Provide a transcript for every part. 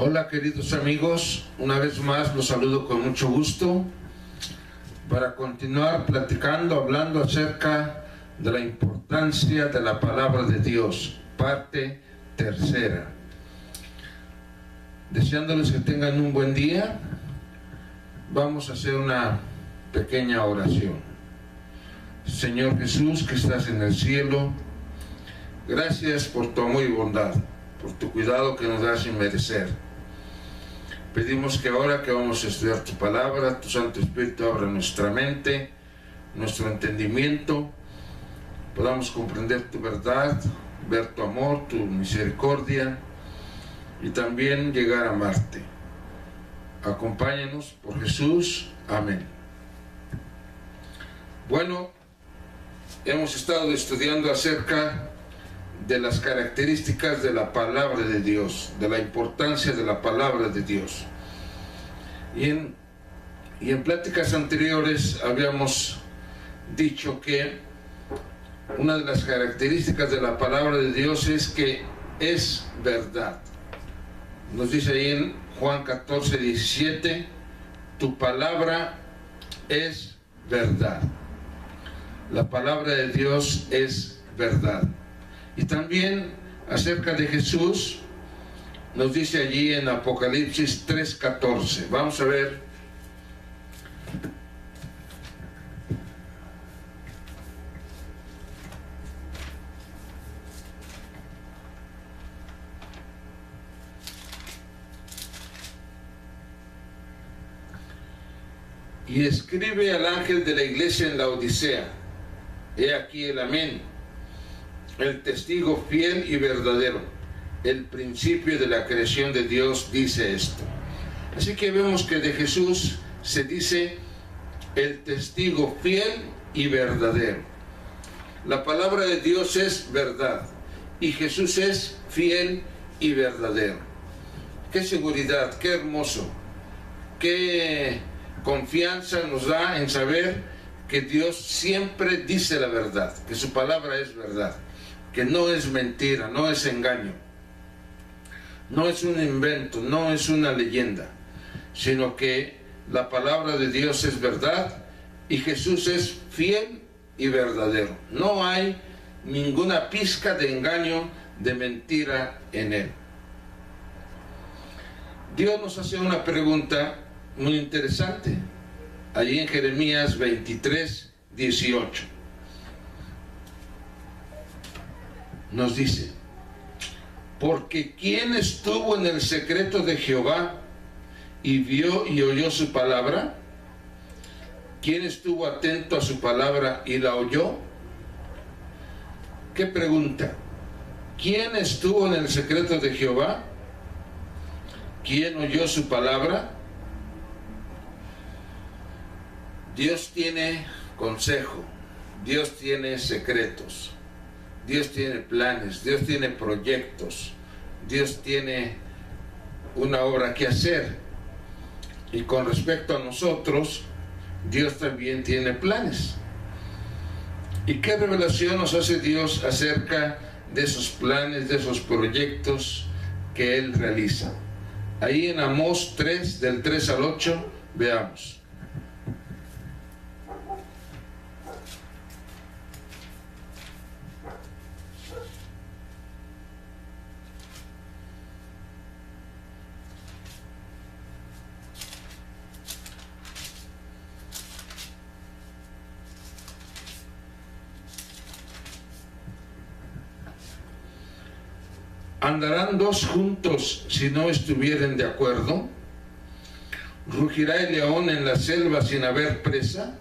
Hola queridos amigos, una vez más los saludo con mucho gusto para continuar platicando, hablando acerca de la importancia de la palabra de Dios, parte tercera. Deseándoles que tengan un buen día, vamos a hacer una pequeña oración. Señor Jesús, que estás en el cielo, gracias por tu amor y bondad, por tu cuidado que nos das sin merecer. Pedimos que ahora que vamos a estudiar tu palabra, tu Santo Espíritu abra nuestra mente, nuestro entendimiento, podamos comprender tu verdad, ver tu amor, tu misericordia y también llegar a amarte. Acompáñanos por Jesús. Amén. Bueno, hemos estado estudiando acerca de las características de la palabra de Dios, de la importancia de la palabra de Dios. Y en pláticas anteriores habíamos dicho que una de las características de la palabra de Dios es que es verdad. Nos dice ahí en Juan 14:17, tu palabra es verdad. La palabra de Dios es verdad. Y también acerca de Jesús, nos dice allí en Apocalipsis 3:14. Vamos a ver. Y escribe al ángel de la iglesia en la Odisea, he aquí el amén, el testigo fiel y verdadero, el principio de la creación de Dios dice esto. Así que vemos que de Jesús se dice el testigo fiel y verdadero. La palabra de Dios es verdad y Jesús es fiel y verdadero. Qué seguridad, qué hermoso, qué confianza nos da en saber que Dios siempre dice la verdad, que su palabra es verdad, que no es mentira, no es engaño, no es un invento, no es una leyenda, sino que la palabra de Dios es verdad y Jesús es fiel y verdadero. No hay ninguna pizca de engaño, de mentira en él. Dios nos hace una pregunta muy interesante, allí en Jeremías 23:18. Nos dice, porque ¿quién estuvo en el secreto de Jehová y vio y oyó su palabra? ¿Quién estuvo atento a su palabra y la oyó? ¿Qué pregunta? ¿Quién estuvo en el secreto de Jehová? ¿Quién oyó su palabra? Dios tiene consejo, Dios tiene secretos, Dios tiene planes, Dios tiene proyectos, Dios tiene una obra que hacer. Y con respecto a nosotros, Dios también tiene planes. ¿Y qué revelación nos hace Dios acerca de esos planes, de esos proyectos que Él realiza? Ahí en Amós 3, del 3 al 8, veamos. ¿Andarán dos juntos si no estuvieren de acuerdo? ¿Rugirá el león en la selva sin haber presa?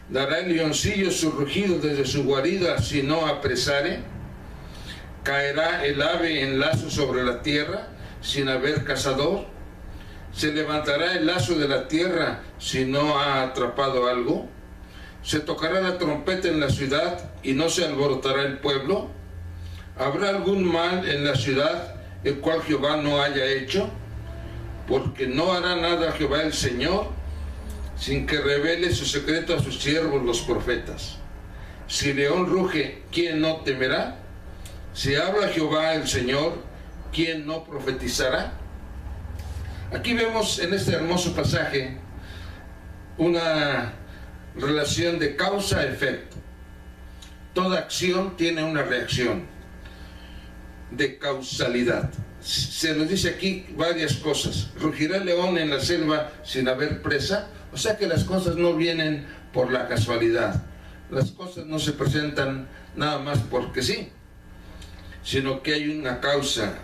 ¿Dará el leoncillo su rugido desde su guarida si no apresare? ¿Caerá el ave en lazo sobre la tierra sin haber cazador? ¿Se levantará el lazo de la tierra si no ha atrapado algo? ¿Se tocará la trompeta en la ciudad y no se alborotará el pueblo? ¿Habrá algún mal en la ciudad el cual Jehová no haya hecho? Porque no hará nada Jehová el Señor sin que revele su secreto a sus siervos los profetas. Si león ruge, ¿quién no temerá? Si habla Jehová el Señor, ¿quién no profetizará? Aquí vemos en este hermoso pasaje una relación de causa-efecto. Toda acción tiene una reacción de causalidad. Se nos dice aquí varias cosas. ¿Rugirá el león en la selva sin haber presa? O sea que las cosas no vienen por la casualidad. Las cosas no se presentan nada más porque sí, sino que hay una causa.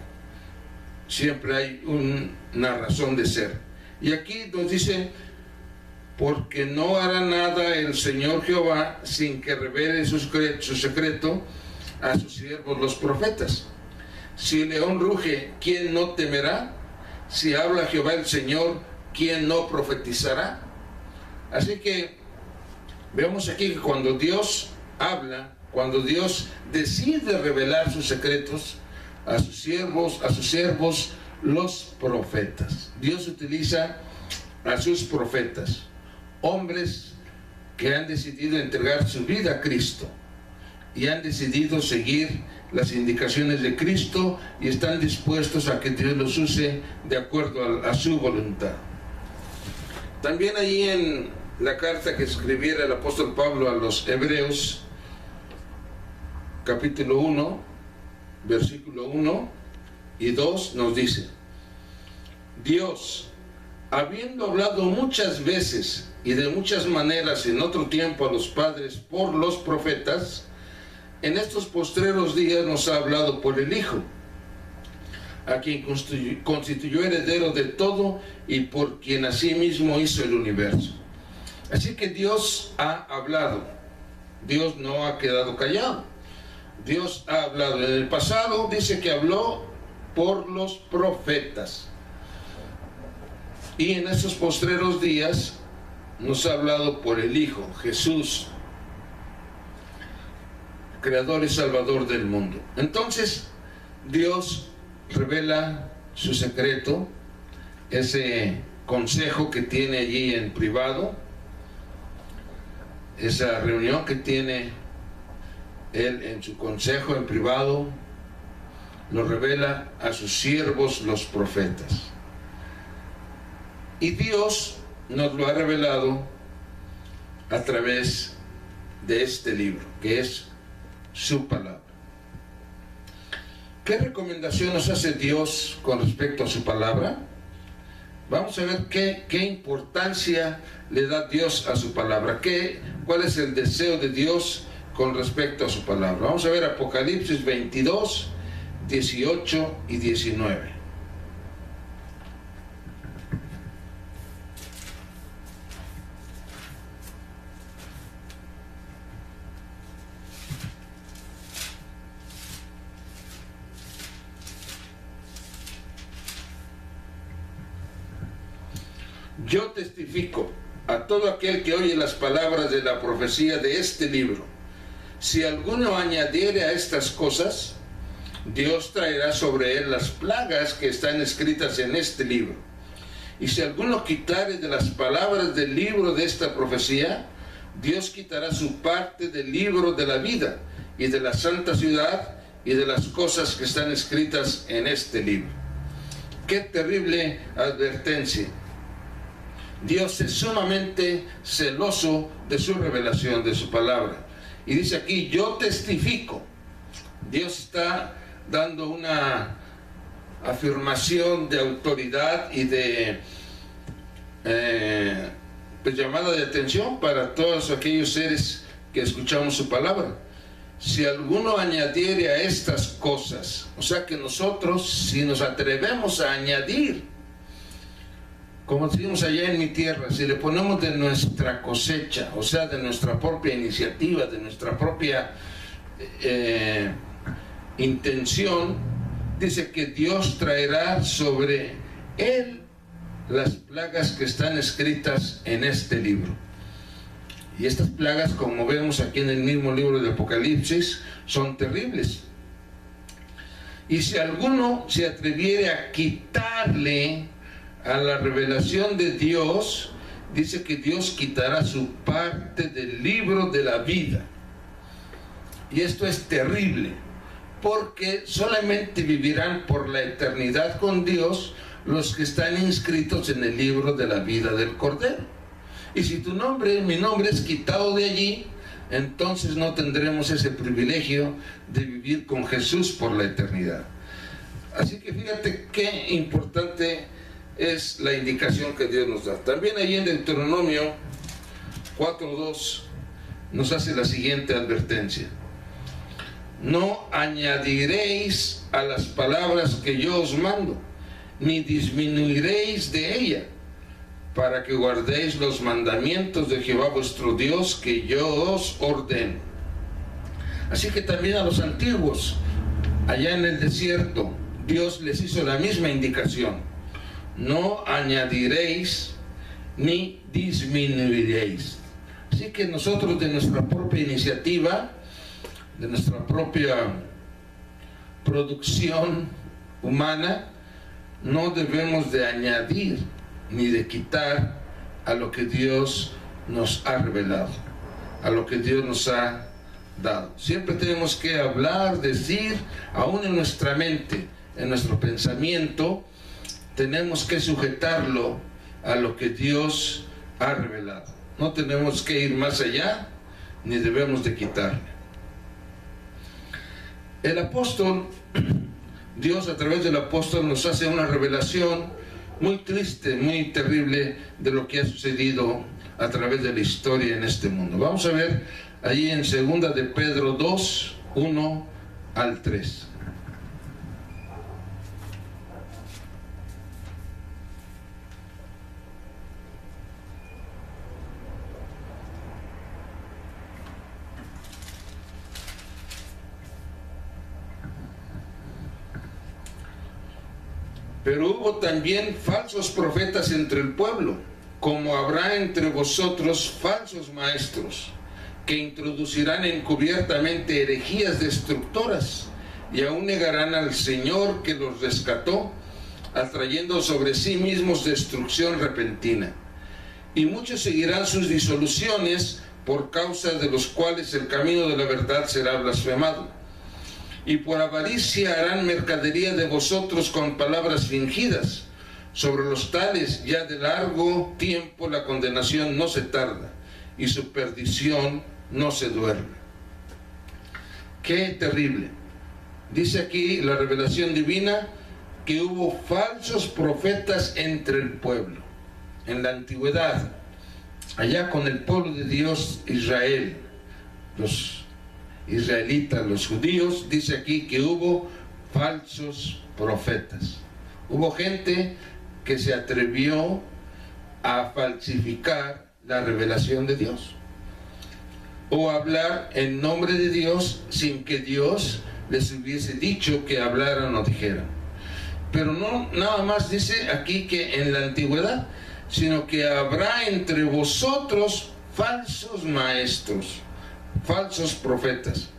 Siempre hay una razón de ser. Y aquí nos dice: porque no hará nada el Señor Jehová sin que revele su secreto a sus siervos los profetas. Si el león ruge, ¿quién no temerá? Si habla Jehová el Señor, ¿quién no profetizará? Así que vemos aquí que cuando Dios habla, cuando Dios decide revelar sus secretos a sus siervos los profetas. Dios utiliza a sus profetas, hombres que han decidido entregar su vida a Cristo y han decidido seguir las indicaciones de Cristo y están dispuestos a que Dios los use de acuerdo a su voluntad. También allí en la carta que escribiera el apóstol Pablo a los Hebreos, capítulo 1, versículo 1 y 2, nos dice: Dios, habiendo hablado muchas veces y de muchas maneras en otro tiempo a los padres por los profetas, en estos postreros días nos ha hablado por el Hijo, a quien constituyó heredero de todo y por quien asimismo hizo el universo. Así que Dios ha hablado. Dios no ha quedado callado. Dios ha hablado. En el pasado dice que habló por los profetas. Y en estos postreros días nos ha hablado por el Hijo, Jesús, Creador y Salvador del mundo. Entonces, Dios revela su secreto, ese consejo que tiene allí en privado, esa reunión que tiene Él en su consejo en privado, lo revela a sus siervos los profetas. Y Dios nos lo ha revelado a través de este libro, que es su palabra. ¿Qué recomendación nos hace Dios con respecto a su palabra? Vamos a ver qué importancia le da Dios a su palabra, cuál es el deseo de Dios con respecto a su palabra. Vamos a ver Apocalipsis 22, 18 y 19. Yo testifico a todo aquel que oye las palabras de la profecía de este libro: si alguno añadiere a estas cosas, Dios traerá sobre él las plagas que están escritas en este libro. Y si alguno quitare de las palabras del libro de esta profecía, Dios quitará su parte del libro de la vida y de la santa ciudad y de las cosas que están escritas en este libro. ¡Qué terrible advertencia! Dios es sumamente celoso de su revelación, de su palabra. Y dice aquí: yo testifico. Dios está dando una afirmación de autoridad y de llamada de atención para todos aquellos seres que escuchamos su palabra. Si alguno añadiere a estas cosas, o sea que nosotros, si nos atrevemos a añadir, como decimos allá en mi tierra, si le ponemos de nuestra cosecha, o sea, de nuestra propia iniciativa, de nuestra propia intención, dice que Dios traerá sobre él las plagas que están escritas en este libro. Y estas plagas, como vemos aquí en el mismo libro de Apocalipsis, son terribles. Y si alguno se atreviere a quitarle a la revelación de Dios, dice que Dios quitará su parte del libro de la vida. Y esto es terrible, porque solamente vivirán por la eternidad con Dios los que están inscritos en el libro de la vida del Cordero. Y si tu nombre, mi nombre, es quitado de allí, entonces no tendremos ese privilegio de vivir con Jesús por la eternidad. Así que fíjate qué importante es la indicación que Dios nos da. También ahí en Deuteronomio 4:2 nos hace la siguiente advertencia: no añadiréis a las palabras que yo os mando, ni disminuiréis de ella, para que guardéis los mandamientos de Jehová vuestro Dios que yo os ordeno. Así que también a los antiguos, allá en el desierto, Dios les hizo la misma indicación: no añadiréis ni disminuiréis. Así que nosotros, de nuestra propia iniciativa, de nuestra propia producción humana, no debemos de añadir ni de quitar a lo que Dios nos ha revelado, a lo que Dios nos ha dado. Siempre tenemos que hablar, decir, aún en nuestra mente, en nuestro pensamiento, tenemos que sujetarlo a lo que Dios ha revelado. No tenemos que ir más allá, ni debemos de quitarle. El apóstol, Dios a través del apóstol nos hace una revelación muy triste, muy terrible de lo que ha sucedido a través de la historia en este mundo. Vamos a ver ahí en 2 de Pedro 2, 1 al 3. Pero hubo también falsos profetas entre el pueblo, como habrá entre vosotros falsos maestros, que introducirán encubiertamente herejías destructoras, y aún negarán al Señor que los rescató, atrayendo sobre sí mismos destrucción repentina. Y muchos seguirán sus disoluciones, por causa de los cuales el camino de la verdad será blasfemado. Y por avaricia harán mercadería de vosotros con palabras fingidas. Sobre los tales ya de largo tiempo la condenación no se tarda, y su perdición no se duerme. ¡Qué terrible! Dice aquí la revelación divina que hubo falsos profetas entre el pueblo. En la antigüedad, allá con el pueblo de Dios, Israel, los israelitas, los judíos, dice aquí que hubo falsos profetas. Hubo gente que se atrevió a falsificar la revelación de Dios, o hablar en nombre de Dios sin que Dios les hubiese dicho que hablaran o dijeran. Pero no nada más dice aquí que en la antigüedad, sino que habrá entre vosotros falsos maestros, falsos profetas,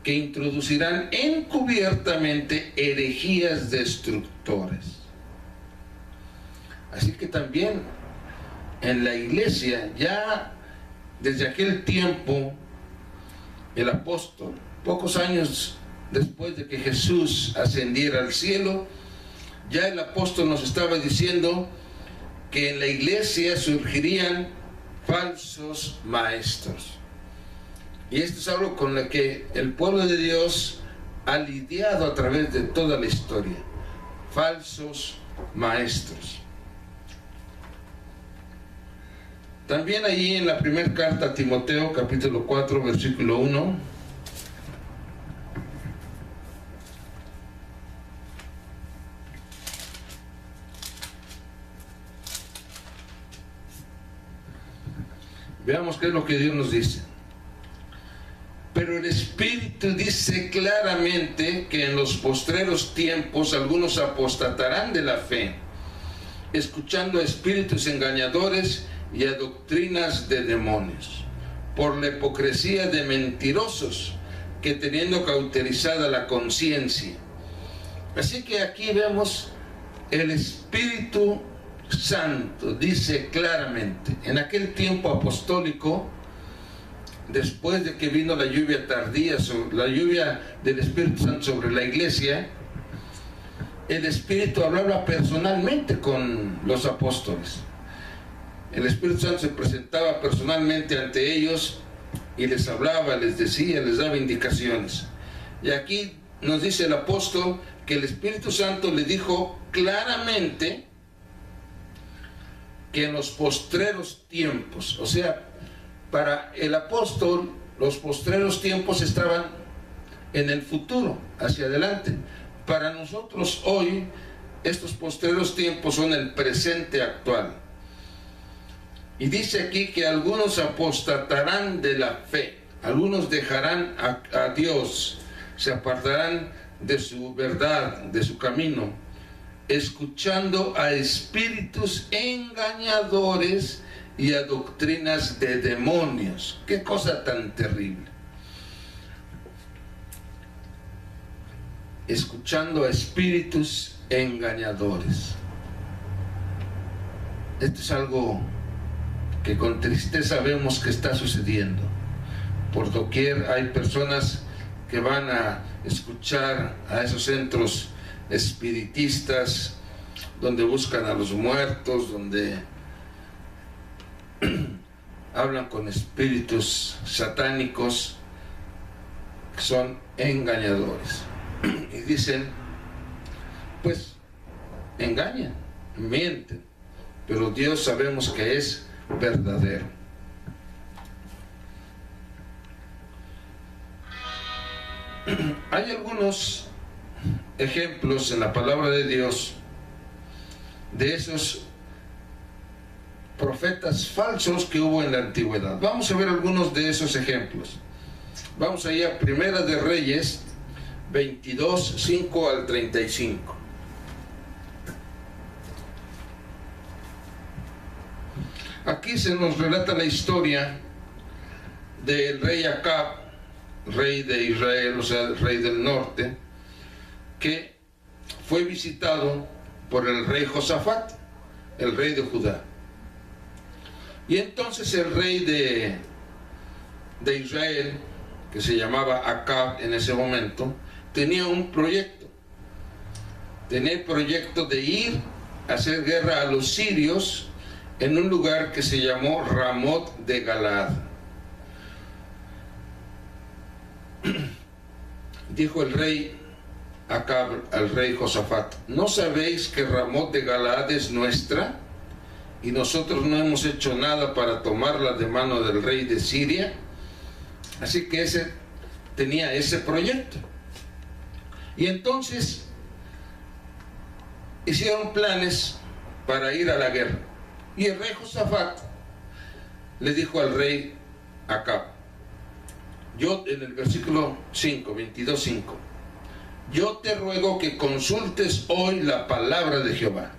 que introducirán encubiertamente herejías destructoras. Así que también en la iglesia, ya desde aquel tiempo, el apóstol, pocos años después de que Jesús ascendiera al cielo, ya el apóstol nos estaba diciendo que en la iglesia surgirían falsos maestros. Y esto es algo con lo que el pueblo de Dios ha lidiado a través de toda la historia. Falsos maestros. También ahí en la primera carta a Timoteo, capítulo 4, versículo 1. Veamos qué es lo que Dios nos dice. Pero el Espíritu dice claramente que en los postreros tiempos algunos apostatarán de la fe, escuchando a espíritus engañadores y a doctrinas de demonios, por la hipocresía de mentirosos, que teniendo cauterizada la conciencia. Así que aquí vemos el Espíritu Santo dice claramente, en aquel tiempo apostólico, después de que vino la lluvia tardía, la lluvia del Espíritu Santo sobre la iglesia, el Espíritu hablaba personalmente con los apóstoles. El Espíritu Santo se presentaba personalmente ante ellos y les hablaba, les decía, les daba indicaciones. Y aquí nos dice el apóstol que el Espíritu Santo le dijo claramente que en los postreros tiempos, o sea, para el apóstol los postreros tiempos estaban en el futuro, hacia adelante. Para nosotros hoy, estos postreros tiempos son el presente actual. Y dice aquí que algunos apostatarán de la fe, algunos dejarán a Dios, se apartarán de su verdad, de su camino, escuchando a espíritus engañadores y a doctrinas de demonios. ¡Qué cosa tan terrible! Escuchando a espíritus engañadores. Esto es algo que con tristeza vemos que está sucediendo. Por doquier hay personas que van a escuchar a esos centros espiritistas donde buscan a los muertos, donde hablan con espíritus satánicos que son engañadores. Y dicen, pues engañan, mienten, pero Dios sabemos que es verdadero. Hay algunos ejemplos en la palabra de Dios de esos profetas falsos que hubo en la antigüedad. Vamos a ver algunos de esos ejemplos. Vamos allá a Primera de Reyes 22, 5 al 35. Aquí se nos relata la historia del rey Acab, rey de Israel, o sea, el rey del norte, que fue visitado por el rey Josafat, el rey de Judá. Y entonces el rey de Israel, que se llamaba Acab en ese momento, tenía un proyecto. Tenía el proyecto de ir a hacer guerra a los sirios en un lugar que se llamó Ramot de Galaad. Dijo el rey Acab al rey Josafat: ¿no sabéis que Ramot de Galaad es nuestra? Y nosotros no hemos hecho nada para tomarla de mano del rey de Siria. Así que tenía ese proyecto. Y entonces hicieron planes para ir a la guerra. Y el rey Josafat le dijo al rey Acab, en el versículo 5, 22:5, yo te ruego que consultes hoy la palabra de Jehová.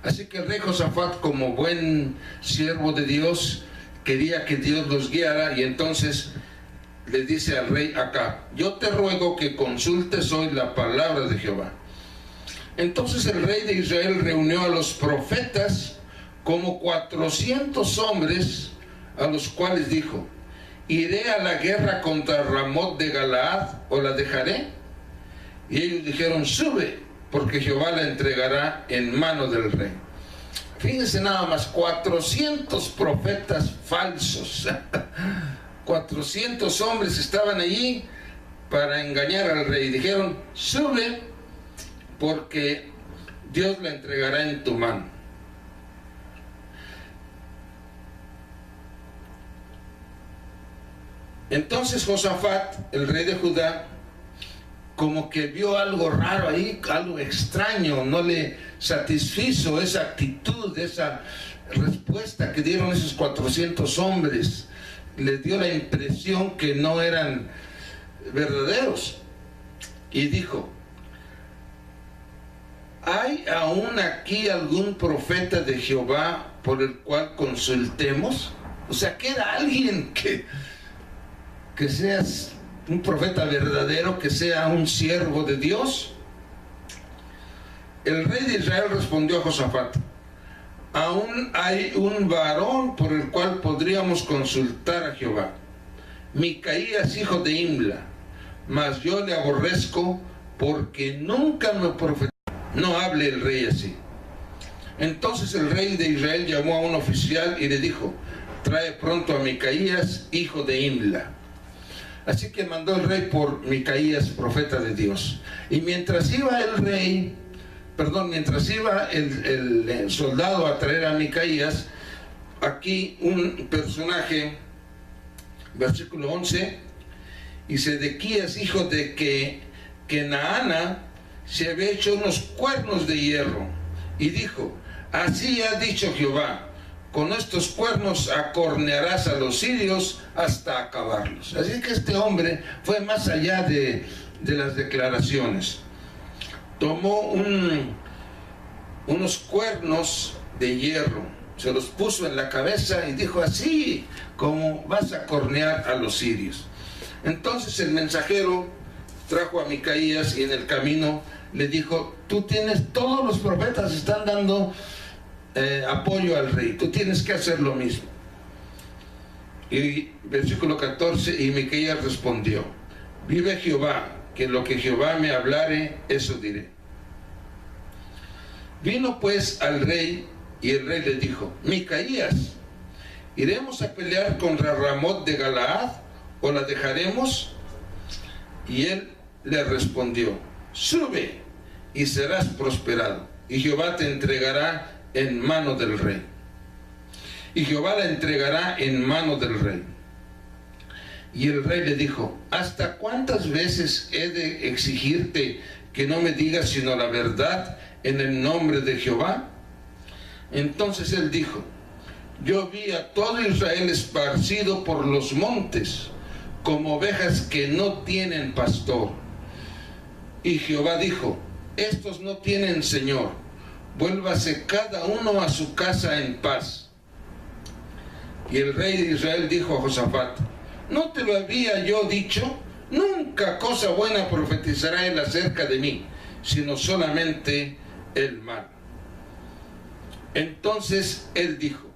Así que el rey Josafat, como buen siervo de Dios, quería que Dios los guiara, y entonces le dice al rey Acab, yo te ruego que consultes hoy la palabra de Jehová. Entonces el rey de Israel reunió a los profetas, como 400 hombres, a los cuales dijo, ¿iré a la guerra contra Ramot de Galaad o la dejaré? Y ellos dijeron, sube, porque Jehová la entregará en mano del rey. Fíjense nada más, 400 profetas falsos. 400 hombres estaban allí para engañar al rey. Dijeron, sube, porque Dios la entregará en tu mano. Entonces Josafat, el rey de Judá, como que vio algo raro ahí, algo extraño, no le satisfizo esa actitud, esa respuesta que dieron esos 400 hombres. Le dio la impresión que no eran verdaderos. Y dijo, ¿hay aún aquí algún profeta de Jehová por el cual consultemos? O sea, ¿queda alguien que seas un profeta verdadero, que sea un siervo de Dios? El rey de Israel respondió a Josafat, aún hay un varón por el cual podríamos consultar a Jehová, Micaías, hijo de Imla, mas yo le aborrezco porque nunca me profetizó. no hable el rey así. Entonces el rey de Israel llamó a un oficial y le dijo: trae pronto a Micaías, hijo de Imla. Así que mandó el rey por Micaías, profeta de Dios. Y mientras iba el soldado a traer a Micaías, aquí un personaje, versículo 11, y Sedequías, hijo de Kenaana, se había hecho unos cuernos de hierro, y dijo: así ha dicho Jehová, con estos cuernos acornearás a los sirios hasta acabarlos. Así que este hombre fue más allá de las declaraciones. Tomó unos cuernos de hierro, se los puso en la cabeza y dijo: así como vas a cornear a los sirios. Entonces el mensajero trajo a Micaías y en el camino le dijo: tú tienes, todos los profetas están dando apoyo al rey, tú tienes que hacer lo mismo. Y versículo 14, y Micaías respondió: vive Jehová, que lo que Jehová me hablare, eso diré. Vino pues al rey, y el rey le dijo: Micaías, ¿iremos a pelear contra Ramot de Galaad, o la dejaremos? Y él le respondió: sube, y serás prosperado, y Jehová te entregará en mano del rey. Y Jehová la entregará en mano del rey. Y el rey le dijo: ¿hasta cuántas veces he de exigirte que no me digas sino la verdad en el nombre de Jehová? Entonces él dijo: yo vi a todo Israel esparcido por los montes, como ovejas que no tienen pastor. Y Jehová dijo: estos no tienen señor, vuélvase cada uno a su casa en paz. Y el rey de Israel dijo a Josafat: ¿no te lo había yo dicho? Nunca cosa buena profetizará él acerca de mí, sino solamente el mal. Entonces él dijo: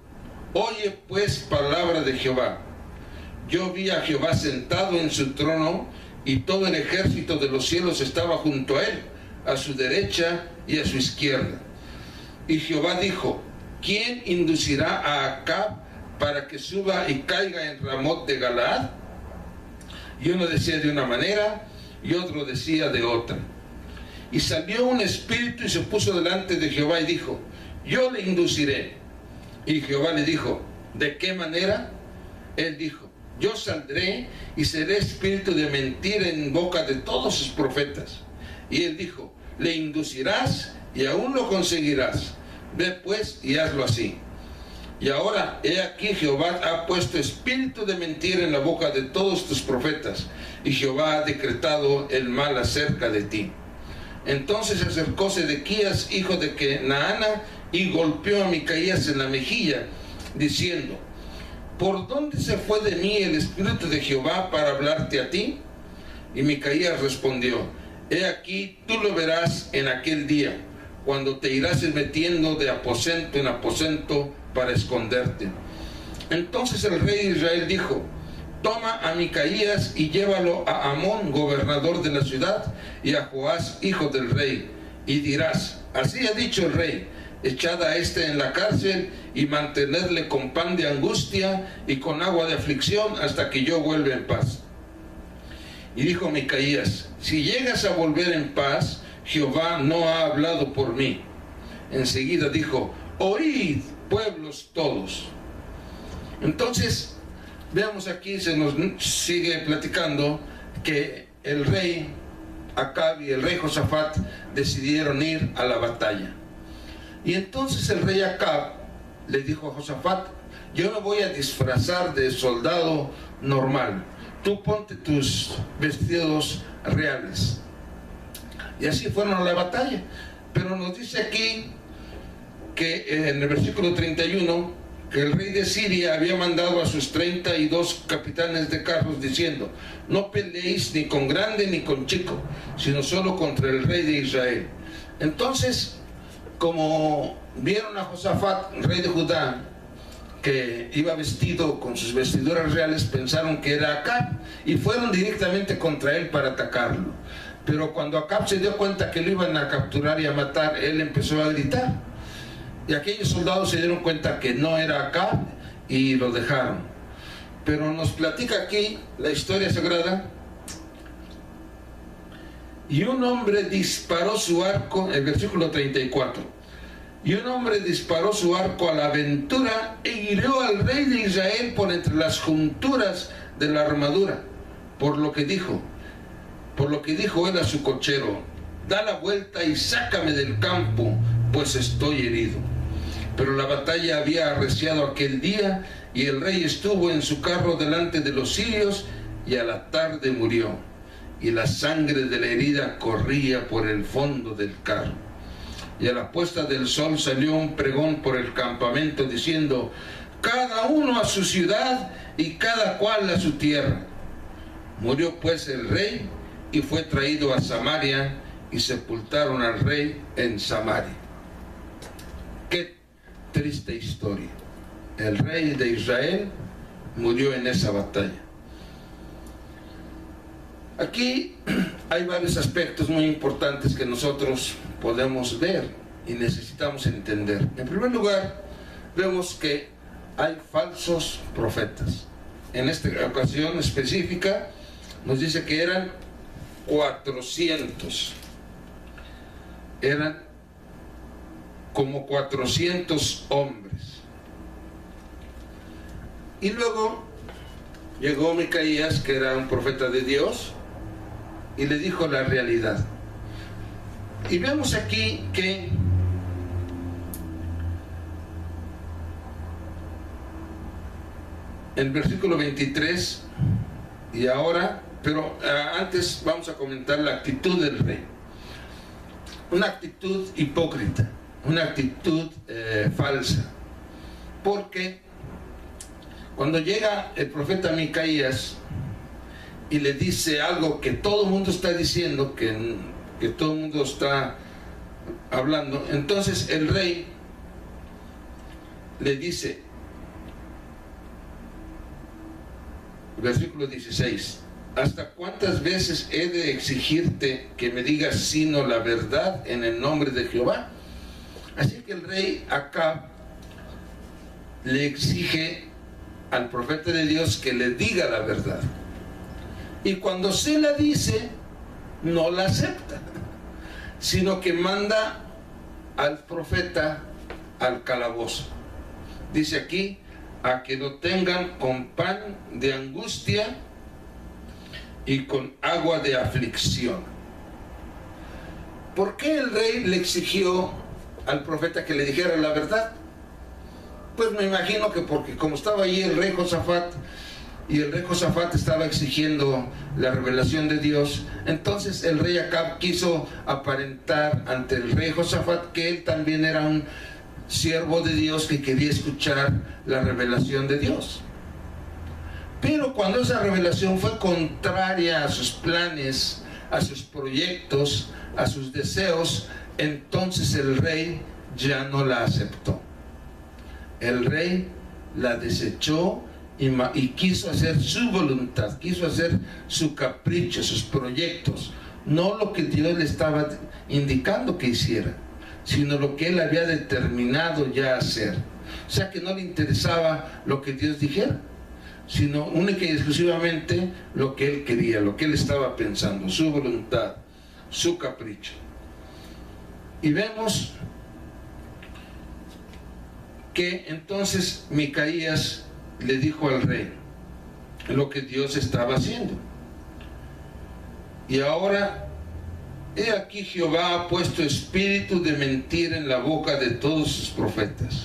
oye pues palabra de Jehová. Yo vi a Jehová sentado en su trono, y todo el ejército de los cielos estaba junto a él, a su derecha y a su izquierda. Y Jehová dijo: ¿quién inducirá a Acab para que suba y caiga en Ramot de Galaad? Y uno decía de una manera, y otro decía de otra. Y salió un espíritu y se puso delante de Jehová y dijo: yo le induciré. Y Jehová le dijo: ¿de qué manera? Él dijo: yo saldré y seré espíritu de mentira en boca de todos sus profetas. Y él dijo: le inducirás y aún lo conseguirás. Ve pues y hazlo así. Y ahora, he aquí, Jehová ha puesto espíritu de mentira en la boca de todos tus profetas, y Jehová ha decretado el mal acerca de ti. Entonces se acercó Sedequías, hijo de Kenaana, y golpeó a Micaías en la mejilla, diciendo: ¿por dónde se fue de mí el espíritu de Jehová para hablarte a ti? Y Micaías respondió: he aquí, tú lo verás en aquel día, cuando te irás metiendo de aposento en aposento para esconderte. Entonces el rey de Israel dijo: toma a Micaías y llévalo a Amón, gobernador de la ciudad, y a Joás, hijo del rey, y dirás: así ha dicho el rey, echad a este en la cárcel y mantenedle con pan de angustia y con agua de aflicción hasta que yo vuelva en paz. Y dijo Micaías: si llegas a volver en paz, Jehová no ha hablado por mí. Enseguida dijo: oíd, pueblos todos. Entonces, veamos aquí, se nos sigue platicando que el rey Acab y el rey Josafat decidieron ir a la batalla. Y entonces el rey Acab le dijo a Josafat: yo me voy a disfrazar de soldado normal, tú ponte tus vestidos reales. Y así fueron a la batalla. Pero nos dice aquí que en el versículo 31, que el rey de Siria había mandado a sus 32 capitanes de carros diciendo: no peleéis ni con grande ni con chico, sino solo contra el rey de Israel. Entonces, como vieron a Josafat, rey de Judá, que iba vestido con sus vestiduras reales, pensaron que era Acab y fueron directamente contra él para atacarlo. Pero cuando Acab se dio cuenta que lo iban a capturar y a matar, él empezó a gritar. Y aquellos soldados se dieron cuenta que no era Acab y lo dejaron. Pero nos platica aquí la historia sagrada. Y un hombre disparó su arco, el versículo 34. Y un hombre disparó su arco a la aventura e hirió al rey de Israel por entre las junturas de la armadura. Por lo que dijo él a su cochero: da la vuelta y sácame del campo, pues estoy herido. Pero la batalla había arreciado aquel día, y el rey estuvo en su carro delante de los sirios, y a la tarde murió, y la sangre de la herida corría por el fondo del carro. Y a la puesta del sol salió un pregón por el campamento diciendo: cada uno a su ciudad y cada cual a su tierra. Murió pues el rey y fue traído a Samaria, y sepultaron al rey en Samaria. Qué triste historia. El rey de Israel murió en esa batalla. Aquí hay varios aspectos muy importantes que nosotros podemos ver y necesitamos entender. En primer lugar, vemos que hay falsos profetas. En esta ocasión específica nos dice que eran 400. Eran como 400 hombres. Y luego llegó Micaías, que era un profeta de Dios, y le dijo la realidad. Y vemos aquí que el versículo 23, y ahora, pero antes vamos a comentar la actitud del rey. Una actitud hipócrita, una actitud falsa. Porque cuando llega el profeta Micaías y le dice algo que todo el mundo está diciendo, que todo el mundo está hablando, entonces el rey le dice, versículo 16: ¿hasta cuántas veces he de exigirte que me digas sino la verdad en el nombre de Jehová? Así que el rey Acab le exige al profeta de Dios que le diga la verdad. Y cuando se la dice, no la acepta, sino que manda al profeta al calabozo. Dice aquí: a que lo tengan con pan de angustia y con agua de aflicción. ¿Por qué el rey le exigió al profeta que le dijera la verdad? Pues me imagino que porque como estaba allí el rey Josafat, y el rey Josafat estaba exigiendo la revelación de Dios, entonces el rey Acab quiso aparentar ante el rey Josafat que él también era un siervo de Dios que quería escuchar la revelación de Dios. Pero cuando esa revelación fue contraria a sus planes, a sus proyectos, a sus deseos, entonces el rey ya no la aceptó. El rey la desechó y quiso hacer su voluntad, quiso hacer su capricho, sus proyectos, no lo que Dios le estaba indicando que hiciera, sino lo que él había determinado ya hacer. O sea que no le interesaba lo que Dios dijera, sino única y exclusivamente lo que él quería, lo que él estaba pensando, su voluntad, su capricho. Y vemos que entonces Micaías le dijo al rey lo que Dios estaba haciendo. Y ahora, he aquí, Jehová ha puesto espíritu de mentira en la boca de todos sus profetas.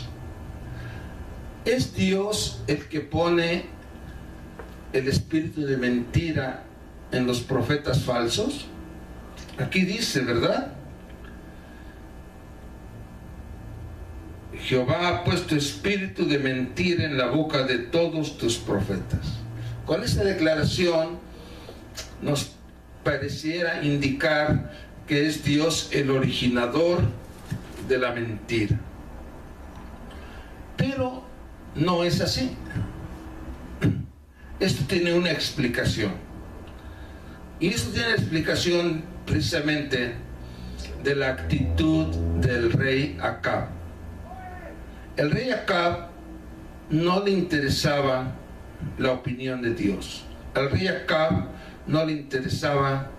¿Es Dios el que pone el espíritu de mentira en los profetas falsos? Aquí dice, ¿verdad? Jehová ha puesto espíritu de mentira en la boca de todos tus profetas. Con esta declaración nos pareciera indicar que es Dios el originador de la mentira. Pero no es así. Esto tiene una explicación. Y esto tiene explicación precisamente de la actitud del rey Acab. El rey Acab no le interesaba la opinión de Dios. Al rey Acab no le interesaba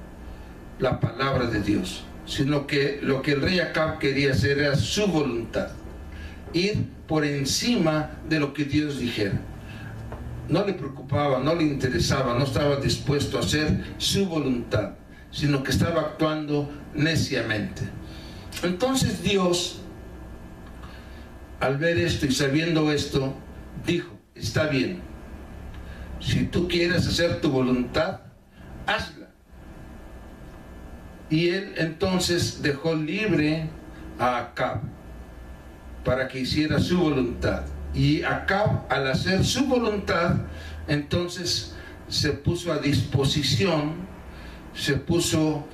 la palabra de Dios, sino que lo que el rey Acab quería hacer era su voluntad, ir por encima de lo que Dios dijera. No le preocupaba, no le interesaba, no estaba dispuesto a hacer su voluntad, sino que estaba actuando neciamente. Entonces Dios, al ver esto y sabiendo esto, dijo: está bien, si tú quieres hacer tu voluntad, hazla. Y él entonces dejó libre a Acab para que hiciera su voluntad. Y Acab, al hacer su voluntad, entonces se puso a disposición, se puso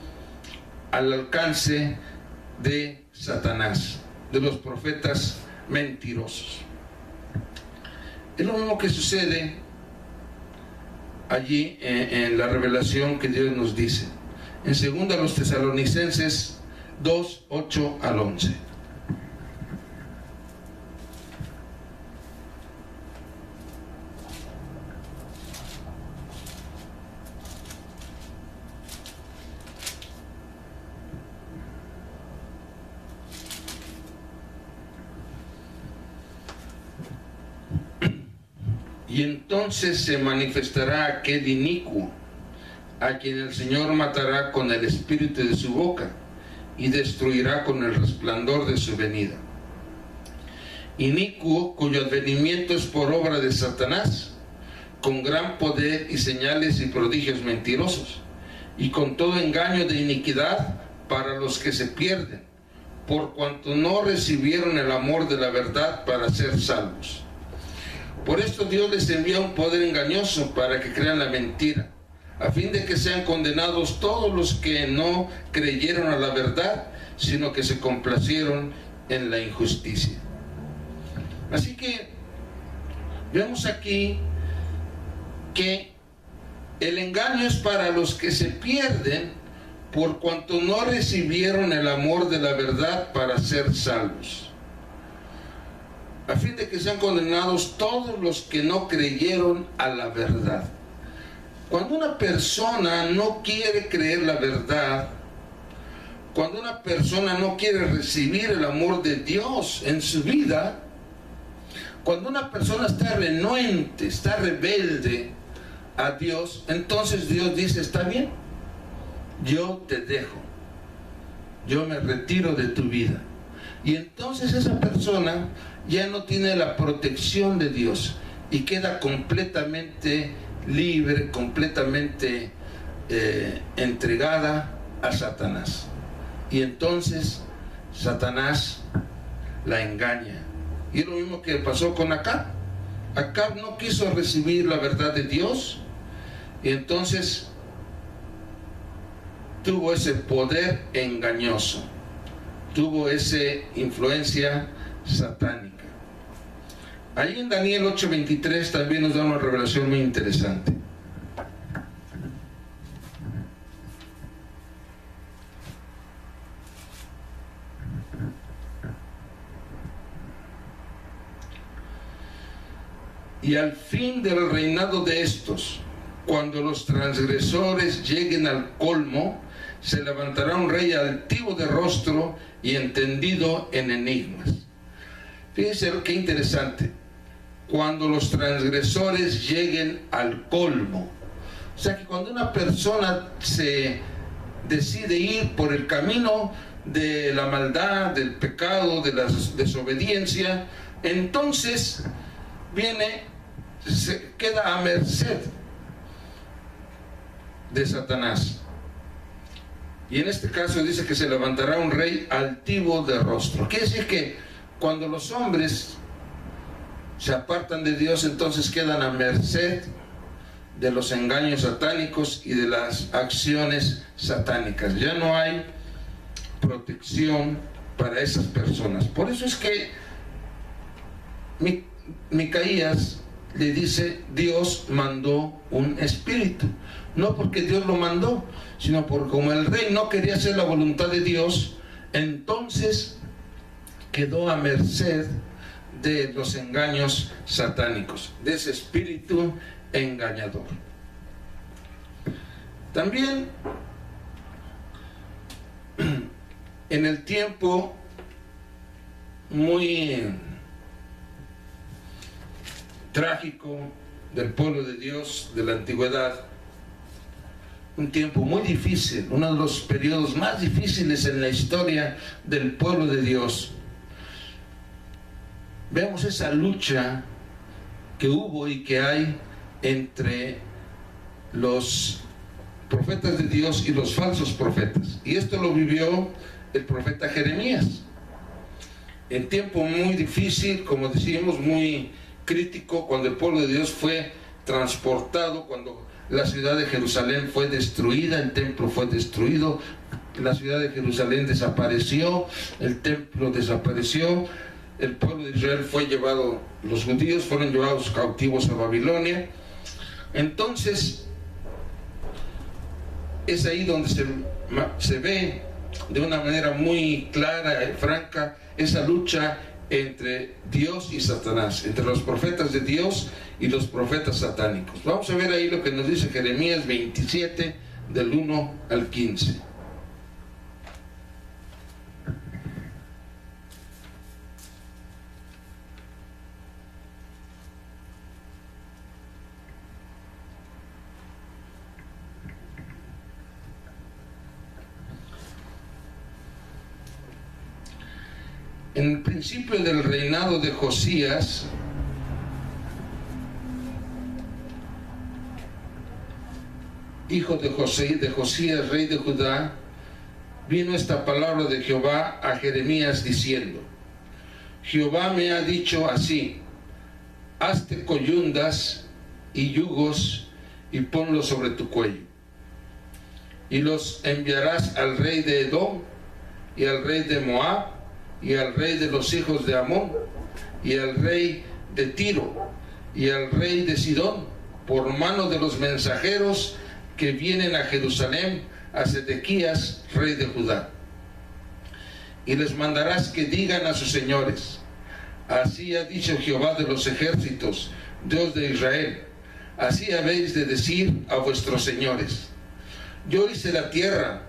al alcance de Satanás, de los profetas mentirosos. Es lo mismo que sucede allí en la revelación que Dios nos dice en 2 Tesalonicenses 2, 8 al 11. Y entonces se manifestará aquel inicuo, a quien el Señor matará con el espíritu de su boca y destruirá con el resplandor de su venida. Inicuo, cuyo advenimiento es por obra de Satanás, con gran poder y señales y prodigios mentirosos, y con todo engaño de iniquidad para los que se pierden, por cuanto no recibieron el amor de la verdad para ser salvos. Por esto Dios les envía un poder engañoso para que crean la mentira, a fin de que sean condenados todos los que no creyeron a la verdad, sino que se complacieron en la injusticia. Así que vemos aquí que el engaño es para los que se pierden por cuanto no recibieron el amor de la verdad para ser salvos, a fin de que sean condenados todos los que no creyeron a la verdad. Cuando una persona no quiere creer la verdad, cuando una persona no quiere recibir el amor de Dios en su vida, cuando una persona está renuente, está rebelde a Dios, entonces Dios dice: está bien, yo te dejo, yo me retiro de tu vida. Y entonces esa persona ya no tiene la protección de Dios y queda completamente libre, completamente entregada a Satanás. Y entonces Satanás la engaña. Y es lo mismo que pasó con Acab. Acab no quiso recibir la verdad de Dios y entonces tuvo ese poder engañoso, tuvo esa influencia satánica. Ahí en Daniel 8:23 también nos da una revelación muy interesante. Y al fin del reinado de estos, cuando los transgresores lleguen al colmo, se levantará un rey altivo de rostro y entendido en enigmas. Fíjense qué interesante. Cuando los transgresores lleguen al colmo. O sea que cuando una persona se decide ir por el camino de la maldad, del pecado, de la desobediencia, entonces se queda a merced de Satanás. Y en este caso dice que se levantará un rey altivo de rostro. Quiere decir que cuando los hombres se apartan de Dios, entonces quedan a merced de los engaños satánicos y de las acciones satánicas. Ya no hay protección para esas personas. Por eso es que Micaías le dice: Dios mandó un espíritu. no porque Dios lo mandó, sino porque como el rey no quería hacer la voluntad de Dios, entonces quedó a merced de los engaños satánicos, de ese espíritu engañador. También en el tiempo muy trágico del pueblo de Dios de la antigüedad, un tiempo muy difícil, uno de los periodos más difíciles en la historia del pueblo de Dios, vemos esa lucha que hubo y que hay entre los profetas de Dios y los falsos profetas. Y esto lo vivió el profeta Jeremías. En tiempo muy difícil, como decíamos, muy crítico, cuando el pueblo de Dios fue transportado, cuando la ciudad de Jerusalén fue destruida, el templo fue destruido, la ciudad de Jerusalén desapareció, el templo desapareció, el pueblo de Israel fue llevado, los judíos fueron llevados cautivos a Babilonia. Entonces es ahí donde se ve de una manera muy clara y franca esa lucha entre Dios y Satanás, entre los profetas de Dios y los profetas satánicos. Vamos a ver ahí lo que nos dice Jeremías 27 del 1 al 15. En el principio del reinado de Josías, hijo de Josías, rey de Judá, vino esta palabra de Jehová a Jeremías diciendo: Jehová me ha dicho así: hazte coyundas y yugos y ponlos sobre tu cuello, y los enviarás al rey de Edom y al rey de Moab y al rey de los hijos de Amón y al rey de Tiro y al rey de Sidón, por mano de los mensajeros que vienen a Jerusalén a Sedequías, rey de Judá. Y les mandarás que digan a sus señores: así ha dicho Jehová de los ejércitos, Dios de Israel, así habéis de decir a vuestros señores: yo hice la tierra,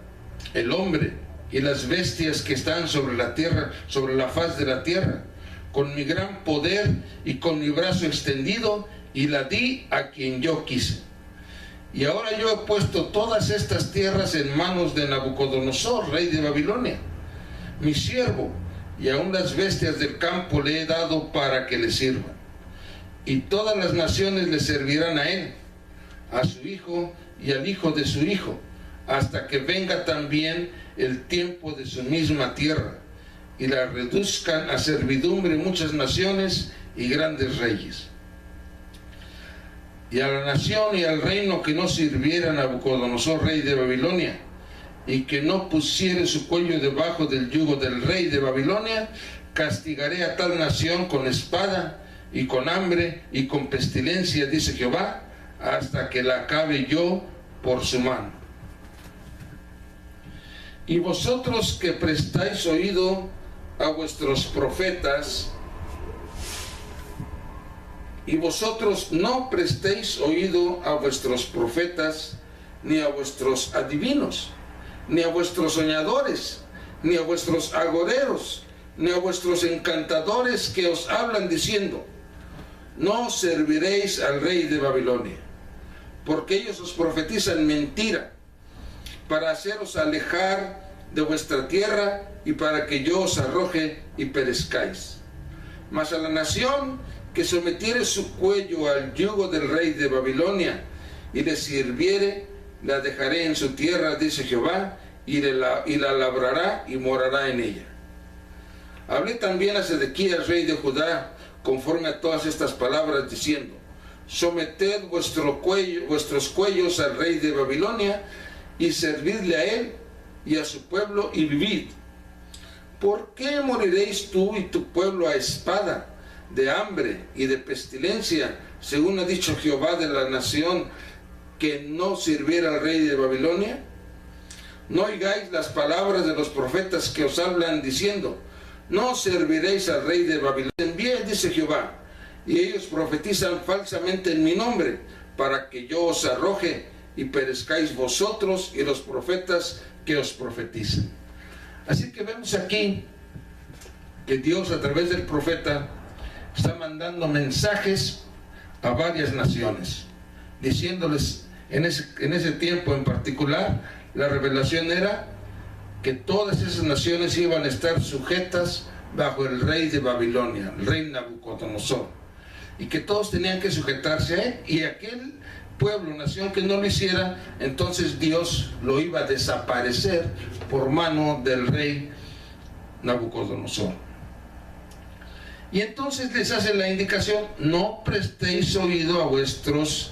el hombre y las bestias que están sobre la tierra, sobre la faz de la tierra, con mi gran poder y con mi brazo extendido, y la di a quien yo quise. Y ahora yo he puesto todas estas tierras en manos de Nabucodonosor, rey de Babilonia, mi siervo, y aún las bestias del campo le he dado para que le sirvan. Y todas las naciones le servirán a él, a su hijo y al hijo de su hijo, hasta que venga también el tiempo de su misma tierra, y la reduzcan a servidumbre muchas naciones y grandes reyes. Y a la nación y al reino que no sirviera a Nabucodonosor, rey de Babilonia, y que no pusiere su cuello debajo del yugo del rey de Babilonia, castigaré a tal nación con espada y con hambre y con pestilencia, dice Jehová, hasta que la acabe yo por su mano. Y vosotros que prestáis oído a vuestros profetas, y vosotros no prestéis oído a vuestros profetas, ni a vuestros adivinos, ni a vuestros soñadores, ni a vuestros agoreros, ni a vuestros encantadores que os hablan diciendo: no serviréis al rey de Babilonia, porque ellos os profetizan mentira, para haceros alejar de vuestra tierra y para que yo os arroje y perezcáis. Mas a la nación que sometiere su cuello al yugo del rey de Babilonia y le sirviere, la dejaré en su tierra, dice Jehová, y la labrará y morará en ella. Hablé también a Sedequías, rey de Judá, conforme a todas estas palabras, diciendo: someted vuestros cuellos al rey de Babilonia, y servidle a él y a su pueblo, y vivid. ¿Por qué moriréis tú y tu pueblo a espada, de hambre y de pestilencia, según ha dicho Jehová, de la nación que no sirviera al rey de Babilonia? No oigáis las palabras de los profetas que os hablan diciendo: no serviréis al rey de Babilonia. Envié, dice Jehová, y ellos profetizan falsamente en mi nombre, para que yo os arroje y perezcáis vosotros y los profetas que os profetizan. Así que vemos aquí que Dios, a través del profeta, está mandando mensajes a varias naciones, diciéndoles, en ese tiempo en particular, la revelación era que todas esas naciones iban a estar sujetas bajo el rey de Babilonia, el rey Nabucodonosor, y que todos tenían que sujetarse a él, y aquel pueblo, nación que no lo hiciera, entonces Dios lo iba a desaparecer por mano del rey Nabucodonosor. Y entonces les hace la indicación: no prestéis oído a vuestros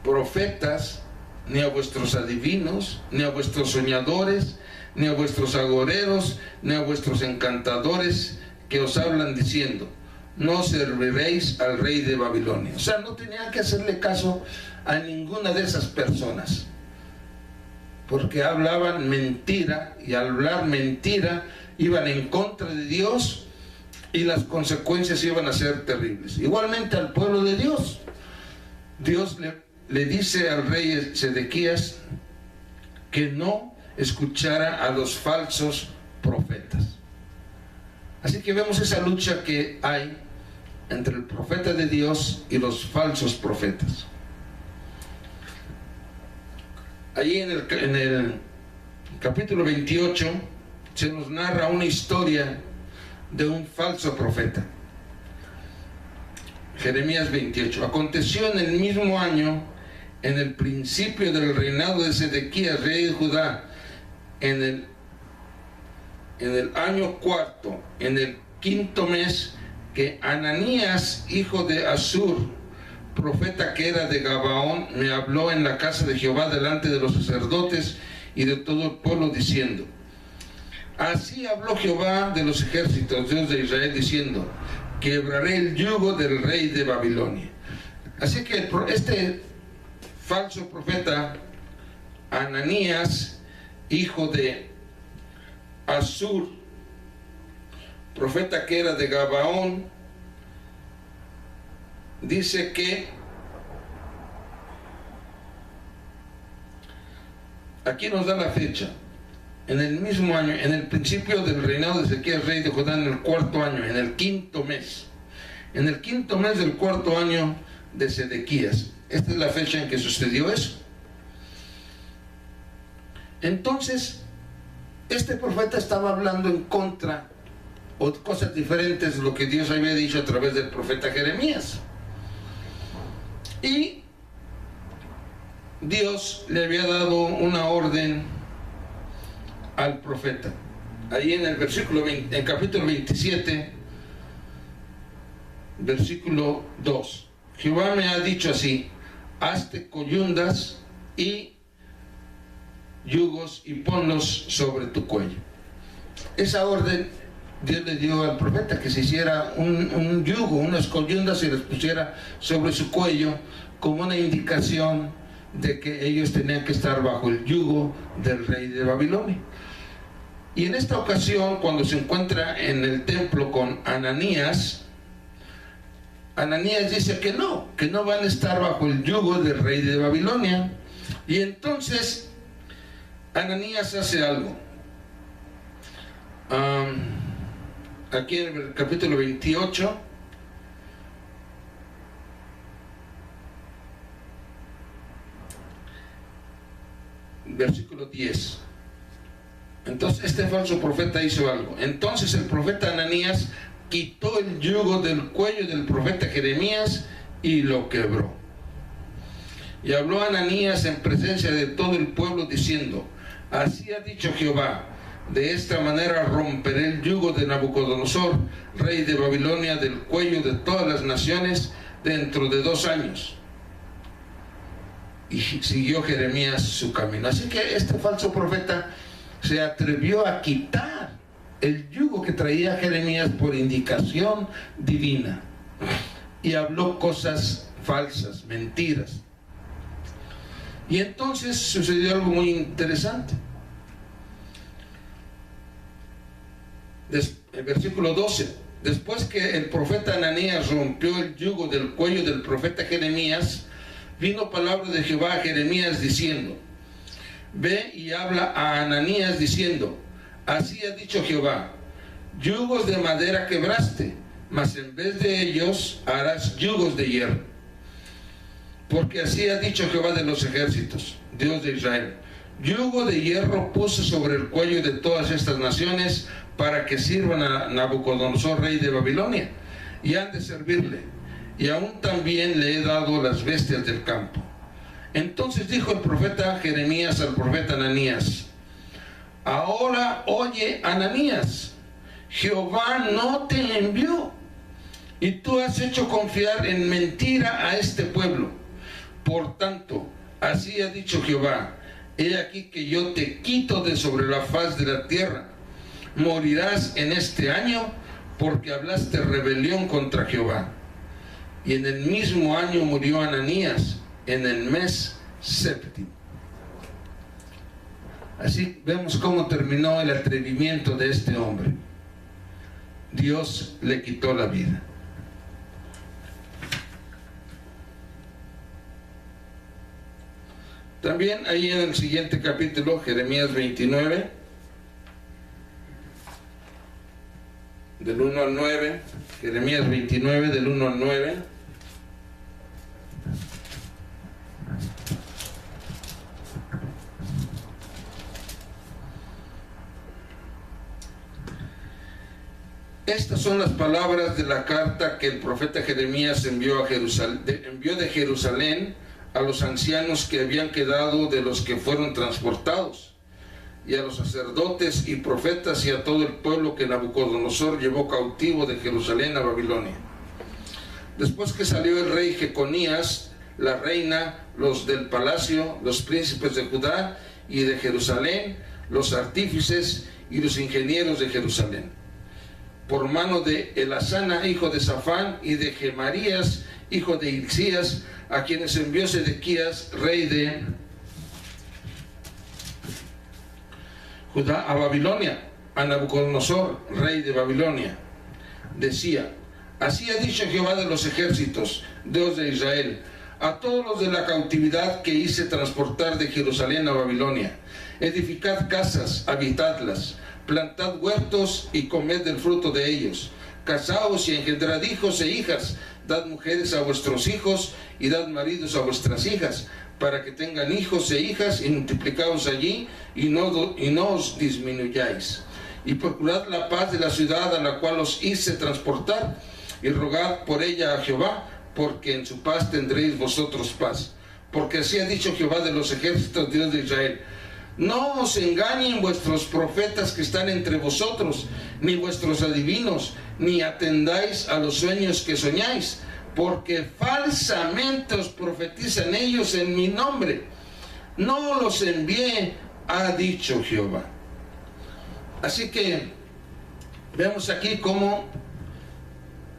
profetas, ni a vuestros adivinos, ni a vuestros soñadores, ni a vuestros agoreros, ni a vuestros encantadores, que os hablan diciendo: no serviréis al rey de Babilonia. O sea, no tenían que hacerle caso a ninguna de esas personas, porque hablaban mentira, y al hablar mentira iban en contra de Dios, y las consecuencias iban a ser terribles. Igualmente al pueblo de Dios, Dios le dice al rey Sedequías que no escuchara a los falsos profetas. Así que vemos esa lucha que hay entre el profeta de Dios y los falsos profetas. Allí en el capítulo 28 se nos narra una historia de un falso profeta. Jeremías 28. Aconteció en el mismo año, en el principio del reinado de Sedequías, rey de Judá, en el año cuarto, en el quinto mes, que Ananías, hijo de Asur, profeta que era de Gabaón, me habló en la casa de Jehová delante de los sacerdotes y de todo el pueblo, diciendo: así habló Jehová de los ejércitos, Dios de Israel, diciendo: quebraré el yugo del rey de Babilonia. Así que este falso profeta Ananías, hijo de Asur, profeta que era de Gabaón, dice que aquí nos da la fecha: en el mismo año, en el principio del reinado de Ezequías, rey de Judá, en el cuarto año, en el quinto mes. En el quinto mes del cuarto año de Sedequías. Esta es la fecha en que sucedió eso. Entonces, este profeta estaba hablando en contra, o cosas diferentes de lo que Dios había dicho a través del profeta Jeremías. Y Dios le había dado una orden al profeta. Ahí en el versículo 20, en capítulo 27, versículo 2. Jehová me ha dicho así: hazte coyundas y yugos y ponlos sobre tu cuello. Esa orden Dios le dio al profeta, que se hiciera un yugo, unas coyundas, y les pusiera sobre su cuello, como una indicación de que ellos tenían que estar bajo el yugo del rey de Babilonia. Y en esta ocasión, cuando se encuentra en el templo con Ananías, Ananías dice que no van a estar bajo el yugo del rey de Babilonia. Y entonces Ananías hace algo. Aquí en el capítulo 28, versículo 10. Entonces este falso profeta hizo algo. Entonces el profeta Ananías quitó el yugo del cuello del profeta Jeremías y lo quebró. Y habló Ananías en presencia de todo el pueblo diciendo: así ha dicho Jehová, de esta manera romperé el yugo de Nabucodonosor, rey de Babilonia, del cuello de todas las naciones dentro de 2 años. Y siguió Jeremías su camino. Así que este falso profeta se atrevió a quitar el yugo que traía Jeremías por indicación divina, y habló cosas falsas, mentiras. Y entonces sucedió algo muy interesante. El versículo 12: después que el profeta Ananías rompió el yugo del cuello del profeta Jeremías, vino palabra de Jehová a Jeremías diciendo: ve y habla a Ananías diciendo: así ha dicho Jehová, yugos de madera quebraste, mas en vez de ellos harás yugos de hierro. Porque así ha dicho Jehová de los ejércitos, Dios de Israel: yugo de hierro puse sobre el cuello de todas estas naciones para que sirvan a Nabucodonosor, rey de Babilonia, y han de servirle, y aún también le he dado las bestias del campo. Entonces dijo el profeta Jeremías al profeta Ananías: ahora oye, Ananías, Jehová no te envió, y tú has hecho confiar en mentira a este pueblo. Por tanto, así ha dicho Jehová: he aquí que yo te quito de sobre la faz de la tierra. Morirás en este año, porque hablaste rebelión contra Jehová. Y en el mismo año murió Ananías, en el mes séptimo. Así vemos cómo terminó el atrevimiento de este hombre. Dios le quitó la vida. También ahí en el siguiente capítulo, Jeremías 29, del 1 al 9, Jeremías 29, del 1 al 9. Estas son las palabras de la carta que el profeta Jeremías envió de Jerusalén a los ancianos que habían quedado de los que fueron transportados, y a los sacerdotes y profetas y a todo el pueblo que Nabucodonosor llevó cautivo de Jerusalén a Babilonia. Después que salió el rey Jeconías, la reina, los del palacio, los príncipes de Judá y de Jerusalén, los artífices y los ingenieros de Jerusalén, por mano de Elasana, hijo de Safán, y de Gemarías, hijo de Hilcías, a quienes envió Sedequías, rey de Judá, a Babilonia, a Nabucodonosor, rey de Babilonia. Decía: así ha dicho Jehová de los ejércitos, Dios de Israel, a todos los de la cautividad que hice transportar de Jerusalén a Babilonia: edificad casas, habitadlas, plantad huertos y comed del fruto de ellos, casaos y engendrad hijos e hijas, dad mujeres a vuestros hijos y dad maridos a vuestras hijas, para que tengan hijos e hijas, y multiplicaos allí y no os disminuyáis. Y procurad la paz de la ciudad a la cual os hice transportar, y rogad por ella a Jehová, porque en su paz tendréis vosotros paz. Porque así ha dicho Jehová de los ejércitos, Dios de Israel: no os engañen vuestros profetas que están entre vosotros, ni vuestros adivinos, ni atendáis a los sueños que soñáis, porque falsamente os profetizan ellos en mi nombre. No los envié, ha dicho Jehová. Así que vemos aquí cómo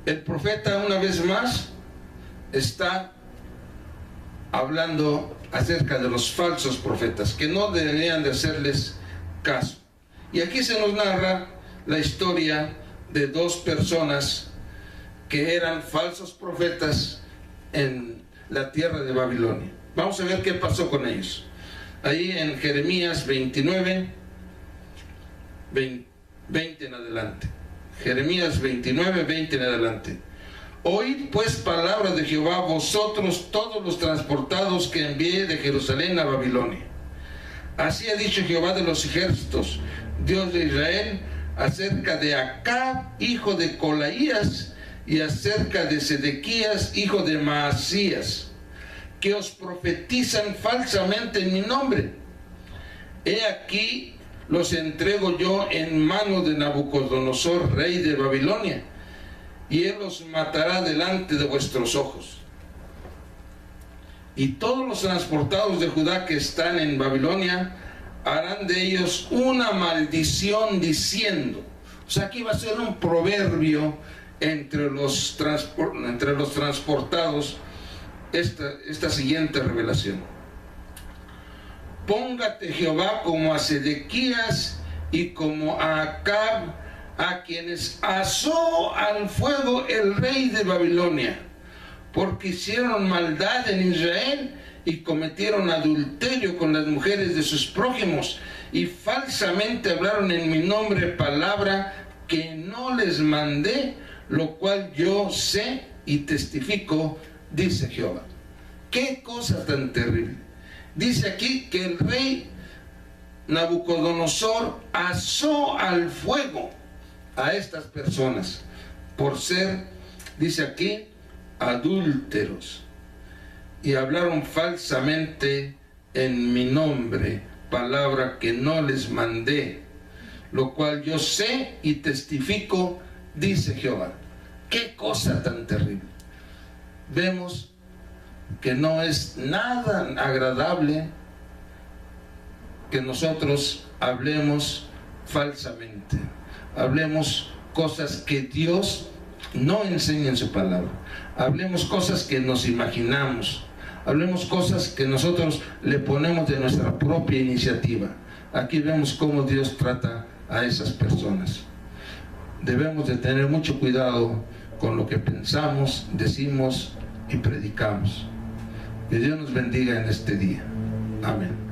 el profeta una vez más está hablando acerca de los falsos profetas, que no deberían de hacerles caso. Y aquí se nos narra la historia de dos personas que eran falsos profetas en la tierra de Babilonia. Vamos a ver qué pasó con ellos. Ahí en Jeremías 29, 20 en adelante. Jeremías 29, 20 en adelante. Oíd pues palabra de Jehová, vosotros todos los transportados que envié de Jerusalén a Babilonia. Así ha dicho Jehová de los ejércitos, Dios de Israel, acerca de Acab, hijo de Colaías, y acerca de Sedequías, hijo de Maasías, que os profetizan falsamente en mi nombre. He aquí los entrego yo en mano de Nabucodonosor, rey de Babilonia, y él los matará delante de vuestros ojos. Y todos los transportados de Judá que están en Babilonia harán de ellos una maldición diciendo. O sea, aquí va a ser un proverbio entre los transportados esta siguiente revelación. Póngate Jehová como a Sedequías y como a Acab, a quienes asó al fuego el rey de Babilonia, porque hicieron maldad en Israel y cometieron adulterio con las mujeres de sus prójimos, y falsamente hablaron en mi nombre palabra que no les mandé, lo cual yo sé y testifico, dice Jehová. ¡Qué cosa tan terrible! Dice aquí que el rey Nabucodonosor asó al fuego a estas personas por ser, dice aquí, adúlteros, y hablaron falsamente en mi nombre palabra que no les mandé, lo cual yo sé y testifico, dice Jehová. ¡Qué cosa tan terrible! Vemos que no es nada agradable que nosotros hablemos falsamente, hablemos cosas que Dios no enseña en su palabra, hablemos cosas que nos imaginamos, hablemos cosas que nosotros le ponemos de nuestra propia iniciativa. Aquí vemos cómo Dios trata a esas personas. Debemos de tener mucho cuidado con lo que pensamos, decimos y predicamos. Que Dios nos bendiga en este día. Amén.